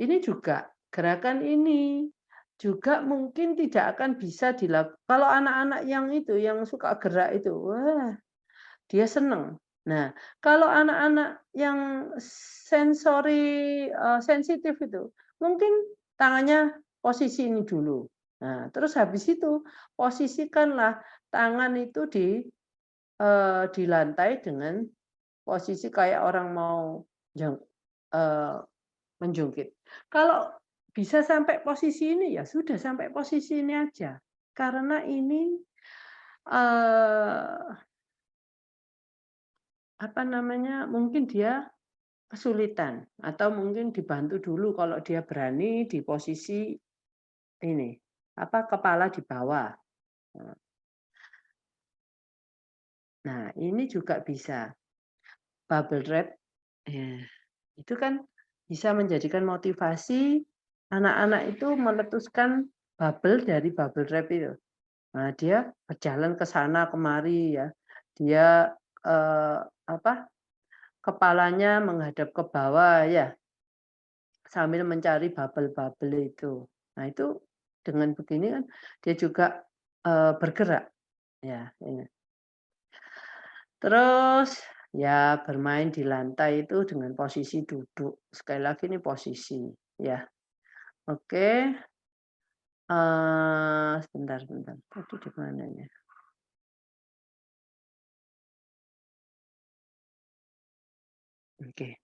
ini juga gerakan ini juga mungkin tidak akan bisa dilakukan kalau anak-anak yang itu, yang suka gerak itu, wah dia seneng. Nah, kalau anak-anak yang sensitif itu, mungkin tangannya posisi ini dulu. Nah, terus habis itu posisikanlah tangan itu di lantai dengan posisi kayak orang mau jang eee, menjungkit. Kalau bisa sampai posisi ini, ya sudah sampai posisi ini aja. Karena ini, eee, apa namanya, mungkin dia kesulitan atau mungkin dibantu dulu kalau dia berani di posisi ini, apa, kepala di bawah. Nah, ini juga bisa. Bubble wrap, ya, itu kan bisa menjadikan motivasi anak-anak itu meletuskan bubble dari bubble wrap itu. Nah, dia berjalan ke sana kemari ya. Dia, apa, kepalanya menghadap ke bawah ya, sambil mencari bubble-bubble itu. Nah, itu dengan begini kan dia juga, bergerak ya, ini. Terus ya bermain di lantai itu dengan posisi duduk. Sekali lagi ini posisi ya. Oke, sebentar sebentar, tadi di mananya? Oke.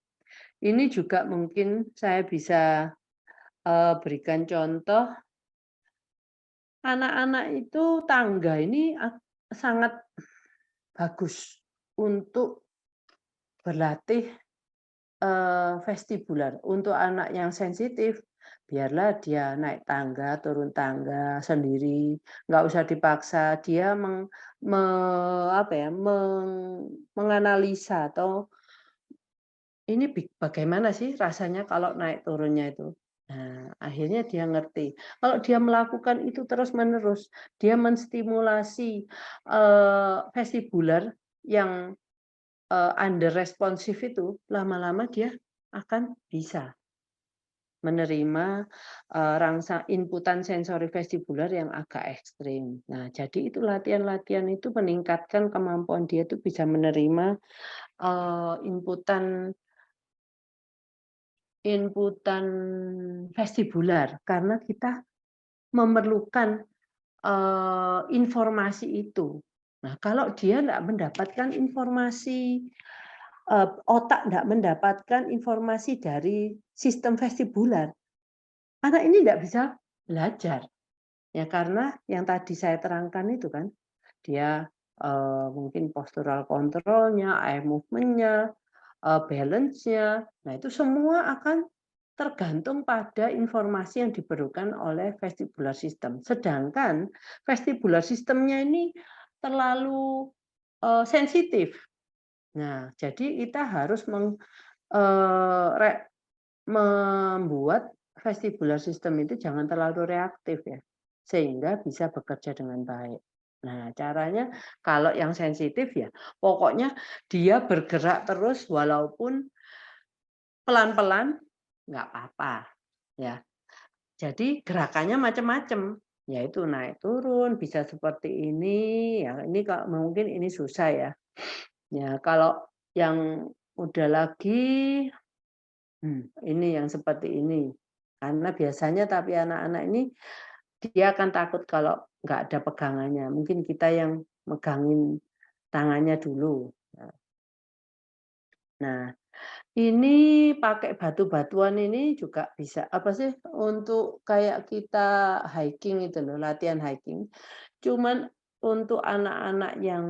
Ini juga mungkin saya bisa, berikan contoh, anak-anak itu tangga ini sangat bagus untuk berlatih, vestibular. Untuk anak yang sensitif, biarlah dia naik tangga, turun tangga sendiri, nggak usah dipaksa. Dia apa ya, menganalisa atau ini bagaimana sih rasanya kalau naik turunnya itu? Nah, akhirnya dia ngerti. Kalau dia melakukan itu terus-menerus, dia menstimulasi, vestibular yang, under responsif itu, lama-lama dia akan bisa menerima, rangsang inputan sensori vestibular yang agak ekstrim. Nah, jadi itu latihan-latihan itu meningkatkan kemampuan dia itu bisa menerima, inputan Inputan vestibular, karena kita memerlukan, informasi itu. Nah, kalau dia nggak mendapatkan informasi, otak nggak mendapatkan informasi dari sistem vestibular, anak ini nggak bisa belajar. Ya karena yang tadi saya terangkan itu kan, dia, mungkin postural control-nya, eye movement-nya, balance-nya. Nah, itu semua akan tergantung pada informasi yang diberikan oleh vestibular system. Sedangkan vestibular system-nya ini terlalu, sensitif. Nah, jadi kita harus eee, re membuat vestibular system itu jangan terlalu reaktif ya, sehingga bisa bekerja dengan baik. Nah, caranya kalau yang sensitif ya, pokoknya dia bergerak terus walaupun pelan-pelan, nggak apa-apa, ya. Jadi gerakannya macam-macam, yaitu naik turun, bisa seperti ini, ya ini kalau mungkin ini susah ya. Ya kalau yang udah lagi, ini yang seperti ini. Karena biasanya tapi anak-anak ini, dia akan takut kalau nggak ada pegangannya, mungkin kita yang megangin tangannya dulu. Nah, ini pakai batu-batuan ini juga bisa, apa sih, untuk kayak kita hiking itu loh, latihan hiking. Cuman untuk anak-anak yang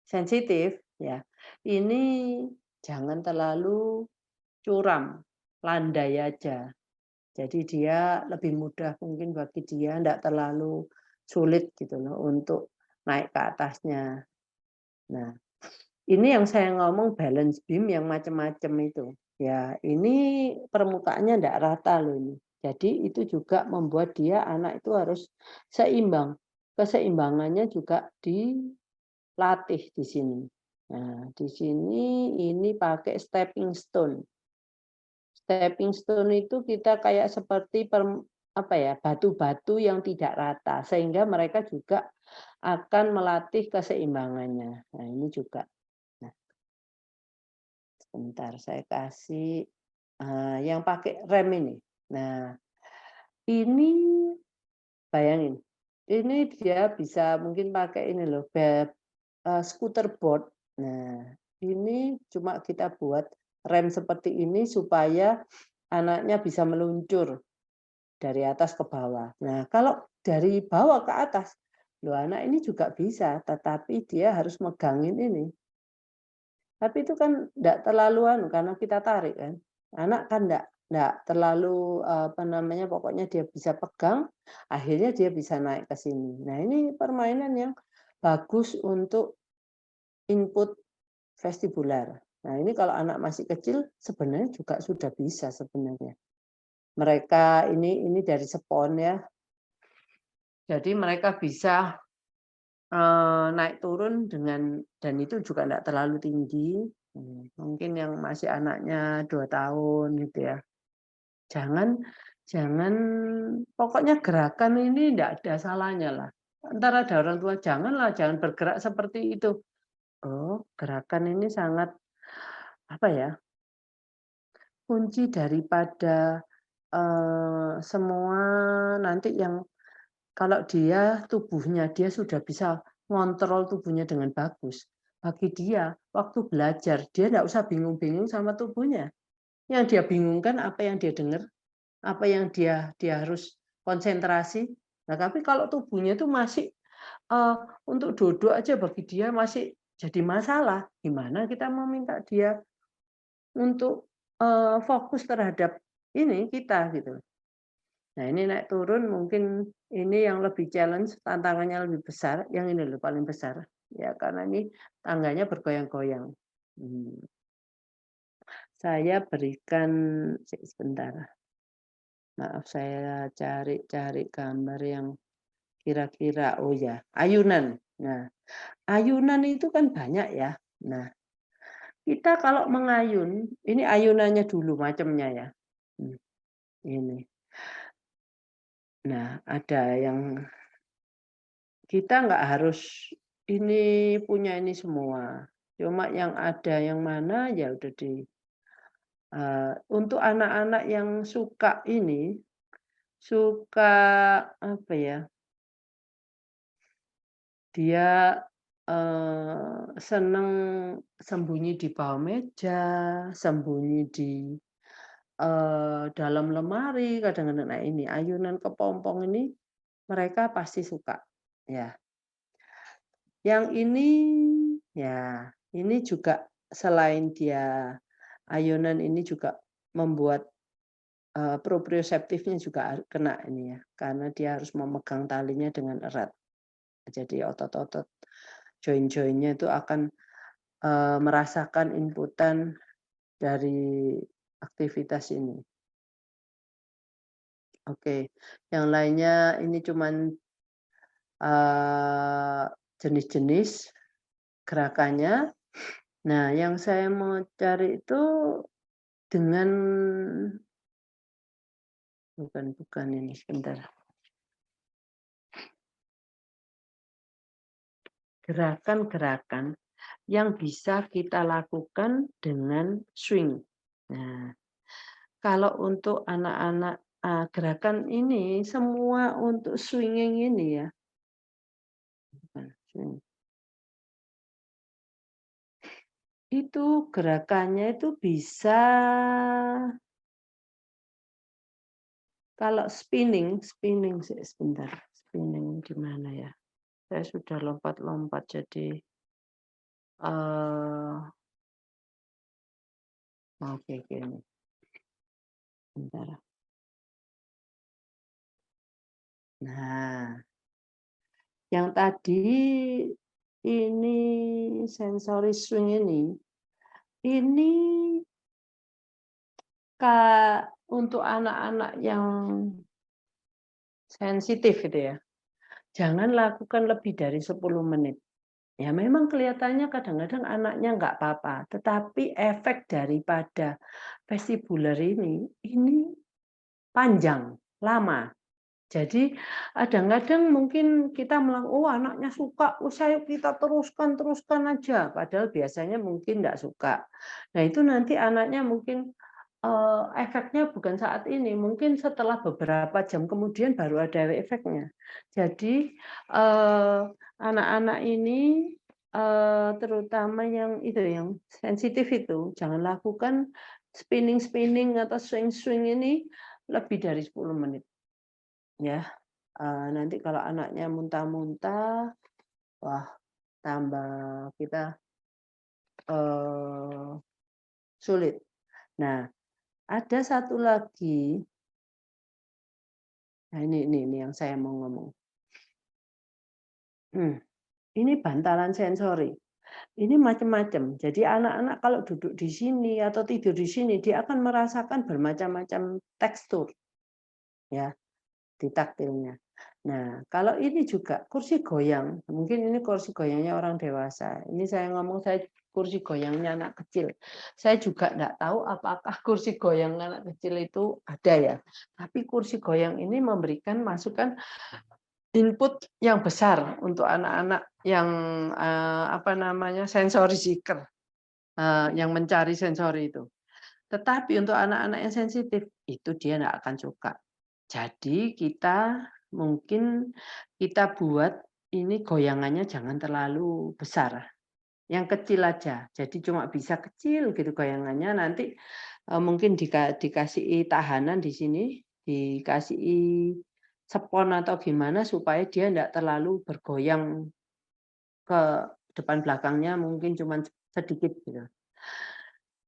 sensitif, ya, ini jangan terlalu curam, landai aja. Jadi dia lebih mudah mungkin bagi dia, ndak terlalu sulit gitu loh untuk naik ke atasnya. Nah, ini yang saya ngomong balance beam yang macam-macam itu. Ya, ini permukaannya ndak rata loh ini. Jadi itu juga membuat dia anak itu harus seimbang. Keseimbangannya juga dilatih di sini. Nah, di sini ini pakai stepping stone. Stepping stone itu kita kayak seperti apa ya, batu-batu yang tidak rata, sehingga mereka juga akan melatih keseimbangannya. Nah, ini juga. Nah, sebentar saya kasih yang pakai rem ini. Nah, ini bayangin, ini dia bisa mungkin pakai ini loh, scooter board. Nah, ini cuma kita buat rem seperti ini supaya anaknya bisa meluncur dari atas ke bawah. Nah, kalau dari bawah ke atas, loh anak ini juga bisa, tetapi dia harus megangin ini. Tapi itu kan enggak terlalu karena kita tarik kan. Anak kan enggak terlalu apa namanya, pokoknya dia bisa pegang, akhirnya dia bisa naik ke sini. Nah, ini permainan yang bagus untuk input vestibular. Nah, ini kalau anak masih kecil sebenarnya juga sudah bisa sebenarnya. Mereka ini dari spons ya. Jadi mereka bisa naik turun dan itu juga enggak terlalu tinggi. Mungkin yang masih anaknya 2 tahun gitu ya. Jangan jangan pokoknya gerakan ini enggak ada salahnya lah. Entar ada orang tua, "Janganlah, jangan bergerak seperti itu." Oh, gerakan ini sangat apa ya, kunci daripada, semua nanti yang kalau tubuhnya dia sudah bisa ngontrol tubuhnya dengan bagus, bagi dia waktu belajar, dia enggak usah bingung-bingung sama tubuhnya. Yang dia bingungkan apa yang dia dengar, apa yang dia harus konsentrasi. Nah, tapi kalau tubuhnya itu masih, untuk duduk aja bagi dia masih jadi masalah, gimana kita mau minta dia untuk, fokus terhadap ini, kita gitu. Nah, ini naik turun mungkin ini yang lebih challenge, tantangannya lebih besar, yang ini loh paling besar. Ya karena ini tangganya bergoyang-goyang. Saya berikan sebentar. Maaf saya cari gambar yang kira-kira oh ya, ayunan. Nah, ayunan itu kan banyak ya. Nah, kita kalau mengayun, ini ayunannya dulu macamnya ya. Ini. Nah, ada yang kita nggak harus ini punya ini semua. Cuma yang ada yang mana ya udah untuk anak-anak yang suka ini, suka apa ya, dia, seneng sembunyi di bawah meja, sembunyi di, dalam lemari kadang-kadang. Nah ini ayunan kepompong ini mereka pasti suka, ya. Yang ini, ya ini juga selain dia ayunan ini juga membuat, proprioseptifnya juga kena ini ya, karena dia harus memegang talinya dengan erat. Jadi otot-otot join-joinnya itu akan, merasakan inputan dari aktivitas ini. Oke, yang lainnya ini cuman, jenis-jenis gerakannya. Nah, yang saya mau cari itu dengan bukan ini, sebentar. Gerakan-gerakan yang bisa kita lakukan dengan swing. Nah, kalau untuk anak-anak, gerakan ini semua untuk swinging ini ya. Swing. Itu gerakannya itu bisa kalau spinning sebentar, spinning di mana ya? Saya sudah lompat-lompat jadi, oke gini. Bentar. Nah, yang tadi ini sensory swing ini untuk anak-anak yang sensitif gitu ya, jangan lakukan lebih dari 10 menit. Ya memang kelihatannya kadang-kadang anaknya nggak apa-apa, tetapi efek daripada vestibular ini panjang, lama. Jadi kadang-kadang mungkin kita "Oh anaknya suka, oh saya kita teruskan teruskan aja." Padahal biasanya mungkin nggak suka. Nah itu nanti anaknya mungkin, efeknya bukan saat ini, mungkin setelah beberapa jam kemudian baru ada efeknya. Jadi, anak-anak ini, terutama yang itu, yang sensitif itu, jangan lakukan spinning-spinning atau swing-swing ini lebih dari 10 menit, ya. Nanti kalau anaknya muntah-muntah, wah tambah kita, eee, sulit. Nah, ada satu lagi, nah ini yang saya mau ngomong. Ini bantalan sensori, ini macam-macam. Jadi anak-anak kalau duduk di sini atau tidur di sini, dia akan merasakan bermacam-macam tekstur, ya. Di taktilnya. Nah, kalau ini juga kursi goyang, mungkin ini kursi goyangnya orang dewasa. Ini saya ngomong saya kursi goyangnya anak kecil. Saya juga enggak tahu apakah kursi goyang anak kecil itu ada ya. Tapi kursi goyang ini memberikan masukan input yang besar untuk anak-anak yang, apa namanya, sensory seeker, yang mencari sensori itu. Tetapi untuk anak-anak yang sensitif, itu dia enggak akan suka. Jadi kita mungkin kita buat ini goyangannya jangan terlalu besar, yang kecil aja. Jadi cuma bisa kecil gitu goyangannya, nanti, mungkin dikasih tahanan di sini, dikasih spons atau gimana supaya dia enggak terlalu bergoyang ke depan belakangnya mungkin cuman sedikit gitu.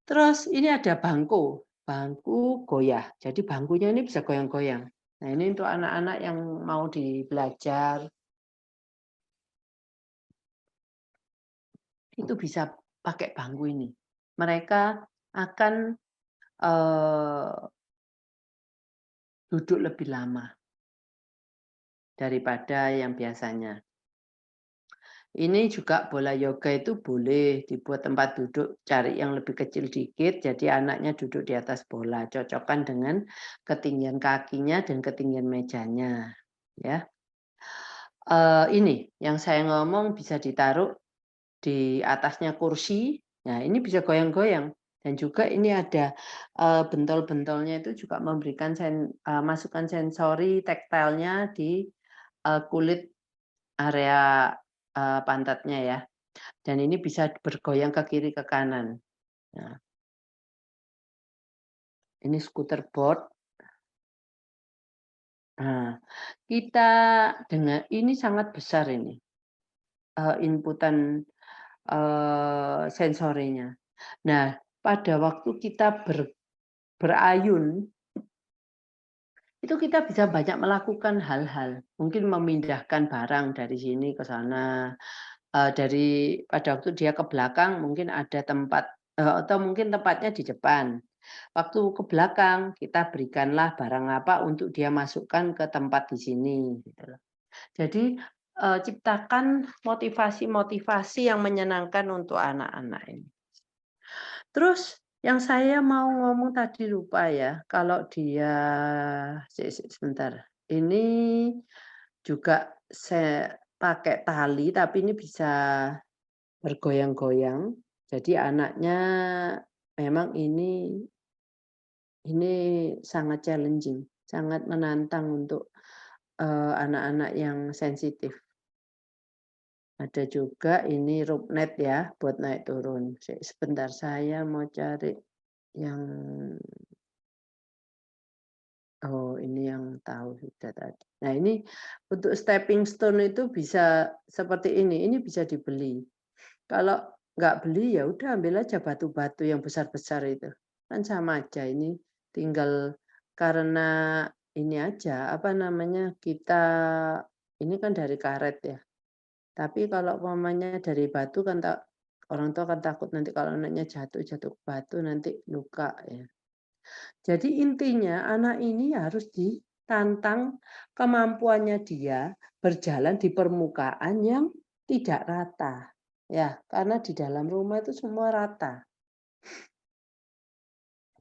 Terus ini ada bangku, bangku goyah. Jadi bangkunya ini bisa goyang-goyang. Nah, ini untuk anak-anak yang mau belajar, itu bisa pakai bangku ini. Mereka akan, eee, duduk lebih lama daripada yang biasanya. Ini juga bola yoga itu boleh dibuat tempat duduk, cari yang lebih kecil dikit, jadi anaknya duduk di atas bola, cocokkan dengan ketinggian kakinya dan ketinggian mejanya, ya. Ini yang saya ngomong bisa ditaruh di atasnya kursi, nah ini bisa goyang-goyang dan juga ini ada, bentol-bentolnya itu juga memberikan masukan sensori taktilnya di, kulit area, pantatnya ya, dan ini bisa bergoyang ke kiri ke kanan. Nah, ini scooter board. Nah, kita dengan ini sangat besar ini, inputan, sensorinya. Nah, pada waktu kita berayun, itu kita bisa banyak melakukan hal-hal, mungkin memindahkan barang dari sini ke sana, pada waktu dia ke belakang mungkin ada tempat, atau mungkin tempatnya di depan. Waktu ke belakang kita berikanlah barang apa untuk dia masukkan ke tempat di sini, gitu loh. Jadi, ciptakan motivasi-motivasi yang menyenangkan untuk anak-anak ini. Terus yang saya mau ngomong tadi lupa ya, kalau dia sebentar, ini juga saya pakai tali, tapi ini bisa bergoyang-goyang. Jadi anaknya memang ini sangat challenging, sangat menantang untuk, anak-anak yang sensitif. Ada juga ini rope net ya, buat naik turun. Sebentar saya mau cari yang ini yang tahu sudah tadi. Nah, ini untuk stepping stone itu bisa seperti ini bisa dibeli. Kalau nggak beli, ya udah ambil aja batu-batu yang besar-besar itu. Kan sama aja ini tinggal karena ini aja, apa namanya, kita ini kan dari karet ya. Tapi kalau umpamanya dari batu kan orang tua kan takut nanti kalau anaknya jatuh ke batu nanti luka ya. Jadi intinya anak ini harus ditantang kemampuannya dia berjalan di permukaan yang tidak rata. ya, karena di dalam rumah itu semua rata.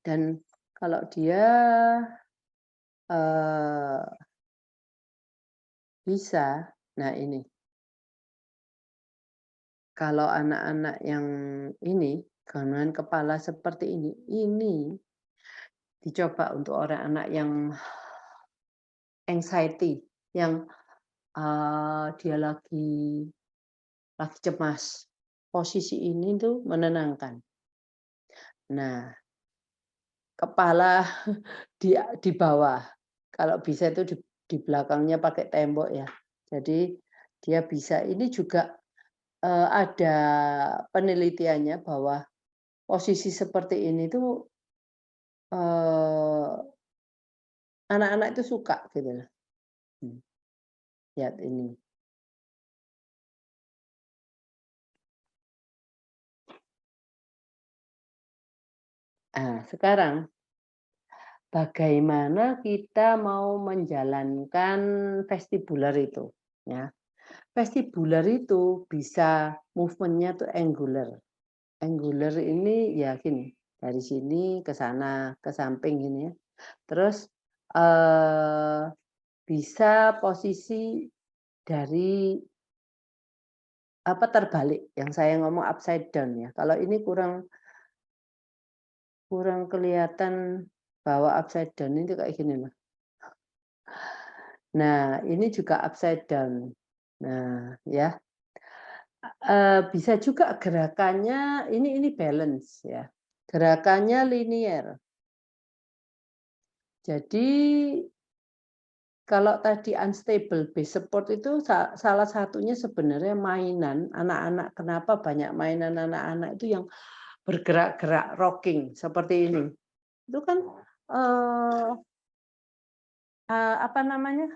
Dan kalau dia, eee, bisa, nah ini, kalau anak-anak yang ini, gangguan kepala seperti ini dicoba untuk orang anak yang anxiety, yang, dia lagi cemas. Posisi ini tuh menenangkan. Nah, kepala di bawah, kalau bisa itu di belakangnya pakai tembok ya. Jadi dia bisa ini juga, ada penelitiannya bahwa posisi seperti ini tuh, eee, anak-anak itu suka gitu loh, mmm, lihat ini. Sekarang bagaimana kita mau menjalankan vestibular itu, ya. Vestibular itu bisa movement-nya tuh angular. Angular ini ya gini, dari sini ke sana, ke samping gini ya. Terus, eee, bisa posisi dari apa, terbalik, yang saya ngomong upside down ya. Kalau ini kurang kurang kelihatan bahwa upside down itu kayak gini loh. Nah, ini juga upside down. Nah, ya, bisa juga gerakannya ini balance ya, gerakannya linier. Jadi kalau tadi unstable base support itu salah satunya sebenarnya mainan anak-anak. Kenapa banyak mainan anak-anak itu yang bergerak-gerak rocking seperti ini. Itu kan, eee apa namanya,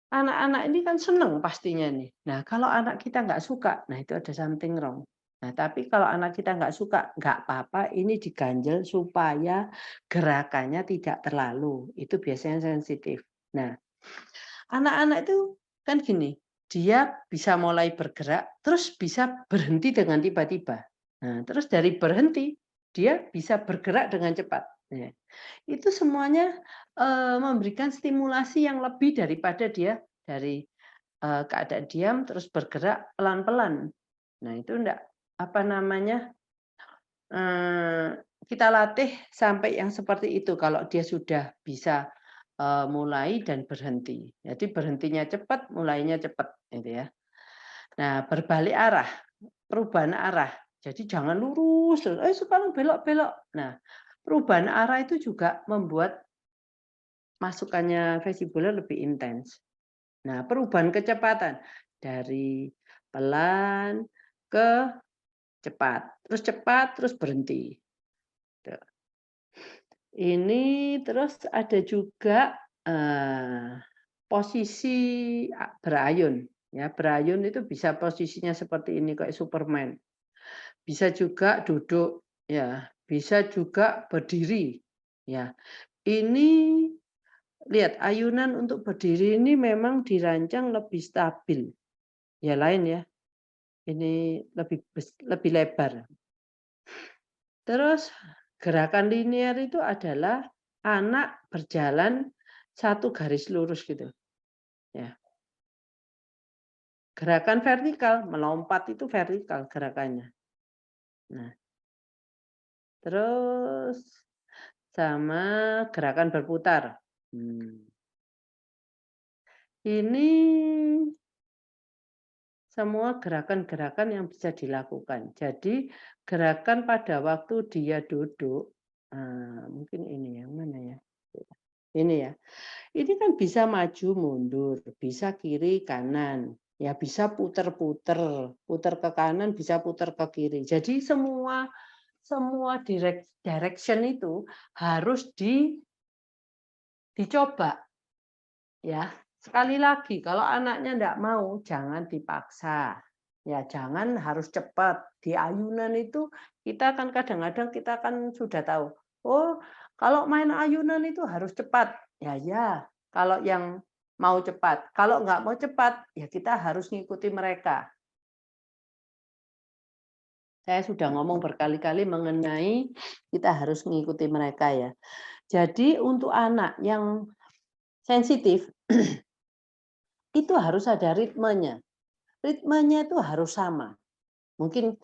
anak-anak ini kan seneng pastinya nih. Nah, kalau anak kita nggak suka, nah itu ada something wrong. Nah, tapi kalau anak kita nggak suka, nggak apa-apa, ini diganjel supaya gerakannya tidak terlalu, itu biasanya sensitif. Nah, anak-anak itu kan gini, dia bisa mulai bergerak, terus bisa berhenti dengan tiba-tiba. Nah, terus dari berhenti, dia bisa bergerak dengan cepat. Nah, itu semuanya, memberikan stimulasi yang lebih daripada dia dari, keadaan diam terus bergerak pelan-pelan. Nah, itu enggak, apa namanya, eee, kita latih sampai yang seperti itu kalau dia sudah bisa, mulai dan berhenti. Jadi berhentinya cepat, mulainya cepat, gitu ya. Nah, berbalik arah, perubahan arah. Jadi jangan lurus terus, sekarang belok-belok." Nah, perubahan arah itu juga membuat masukannya vestibular lebih intens. Nah, perubahan kecepatan dari pelan ke cepat, terus berhenti. Tuh. Ini terus ada juga, posisi berayun, ya. Berayun itu bisa posisinya seperti ini kayak Superman. Bisa juga duduk, ya. Bisa juga berdiri, ya. Ini lihat ayunan untuk berdiri ini memang dirancang lebih stabil, ya lain ya, ini lebih lebar. Terus gerakan linear itu adalah anak berjalan satu garis lurus gitu, ya. Gerakan vertikal, melompat itu vertikal gerakannya. Nah, terus sama gerakan berputar. Hmm. Ini semua gerakan-gerakan yang bisa dilakukan. Jadi gerakan pada waktu dia duduk, mungkin ini yang mana ya? Ini ya. Ini kan bisa maju mundur, bisa kiri kanan, ya bisa puter-puter, puter ke kanan, bisa puter ke kiri. Jadi semua semua direction itu harus dicoba. Ya, sekali lagi kalau anaknya ndak mau jangan dipaksa. Ya jangan harus cepat. Di ayunan itu kita kan kadang-kadang kita kan sudah tahu, oh kalau main ayunan itu harus cepat. Ya, kalau yang mau cepat. Kalau nggak mau cepat, ya kita harus ngikuti mereka. Saya sudah ngomong berkali-kali mengenai kita harus mengikuti mereka ya. Jadi untuk anak yang sensitif itu harus ada ritmenya. Ritmenya itu harus sama. Mungkin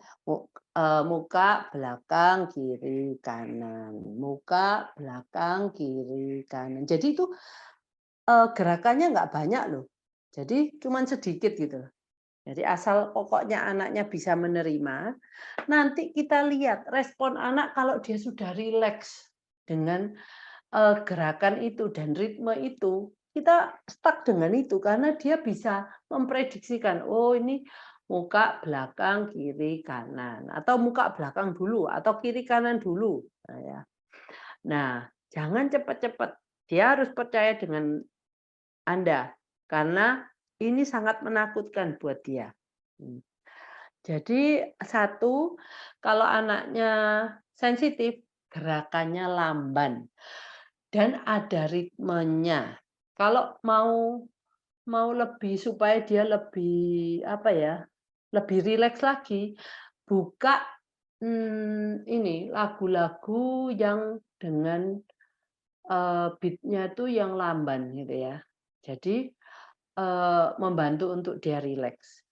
muka, belakang, kiri, kanan, muka, belakang, kiri, kanan. Jadi itu gerakannya nggak banyak loh. Jadi cuman sedikit gitu loh. Jadi asal pokoknya anaknya bisa menerima, nanti kita lihat respon anak kalau dia sudah rileks dengan gerakan itu dan ritme itu, kita stuck dengan itu karena dia bisa memprediksikan, oh ini muka, belakang, kiri, kanan, atau muka, belakang dulu, atau kiri, kanan dulu. Nah, ya. Nah, jangan cepat-cepat. Dia harus percaya dengan Anda, karena ini sangat menakutkan buat dia. Jadi satu, kalau anaknya sensitif, gerakannya lamban dan ada ritmenya. Kalau mau lebih supaya dia lebih apa ya, lebih rileks lagi, buka ini lagu-lagu yang dengan beat-nya tuh yang lamban gitu ya. Jadi membantu untuk dia rileks.